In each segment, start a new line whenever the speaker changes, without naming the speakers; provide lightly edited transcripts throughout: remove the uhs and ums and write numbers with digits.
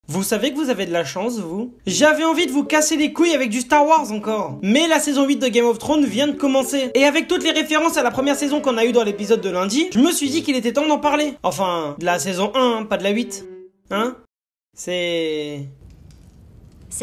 Vous savez que vous avez de la chance, vous? J'avais envie de vous casser les couilles avec du Star Wars encore. Mais la saison 8 de Game of Thrones vient de commencer. Et avec toutes les références à la première saison qu'on a eu dans l'épisode de lundi, je me suis dit qu'il était temps d'en parler. Enfin, de la saison 1, pas de la 8. Hein? C'est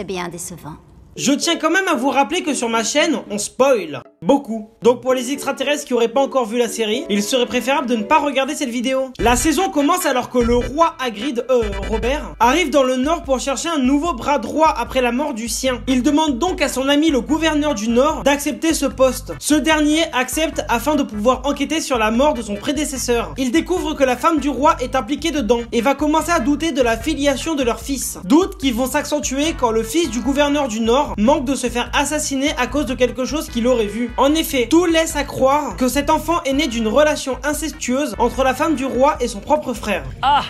bien décevant.
Je tiens quand même à vous rappeler que sur ma chaîne, on spoil beaucoup. Donc pour les extraterrestres qui auraient pas encore vu la série, il serait préférable de ne pas regarder cette vidéo. La saison commence alors que le roi Hagrid, Robert, arrive dans le nord pour chercher un nouveau bras droit après la mort du sien. Il demande donc à son ami le gouverneur du nord d'accepter ce poste. Ce dernier accepte afin de pouvoir enquêter sur la mort de son prédécesseur. Il découvre que la femme du roi est impliquée dedans et va commencer à douter de la filiation de leur fils. Doutes qui vont s'accentuer quand le fils du gouverneur du nord manque de se faire assassiner à cause de quelque chose qu'il aurait vu. En effet, tout laisse à croire que cet enfant est né d'une relation incestueuse entre la femme du roi et son propre frère.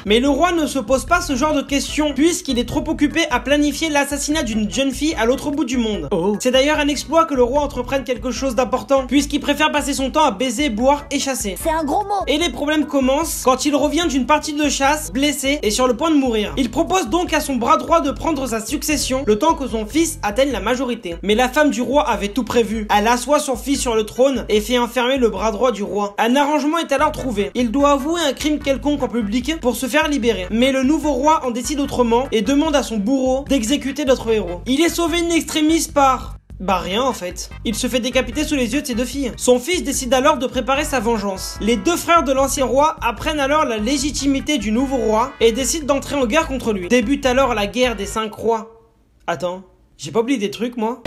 Mais le roi ne se pose pas ce genre de questions puisqu'il est trop occupé à planifier l'assassinat d'une jeune fille à l'autre bout du monde. C'est d'ailleurs un exploit que le roi entreprenne quelque chose d'important puisqu'il préfère passer son temps à baiser, boire et chasser.
C'est un gros mot.
Et les problèmes commencent quand il revient d'une partie de chasse, blessé et sur le point de mourir. Il propose donc à son bras droit de prendre sa succession le temps que son fils atteigne la majorité. Mais la femme du roi avait tout prévu. Elle assoit son fils sur le trône et fait enfermer le bras droit du roi. Un arrangement est alors trouvé. Il doit avouer un crime quelconque en public pour se faire libérer. Mais le nouveau roi en décide autrement et demande à son bourreau d'exécuter notre héros. Il est sauvé in extremis par... rien en fait. Il se fait décapiter sous les yeux de ses deux filles. Son fils décide alors de préparer sa vengeance. Les deux frères de l'ancien roi apprennent alors la légitimité du nouveau roi et décident d'entrer en guerre contre lui. Débute alors la guerre des 5 rois. Attends, j'ai pas oublié des trucs moi?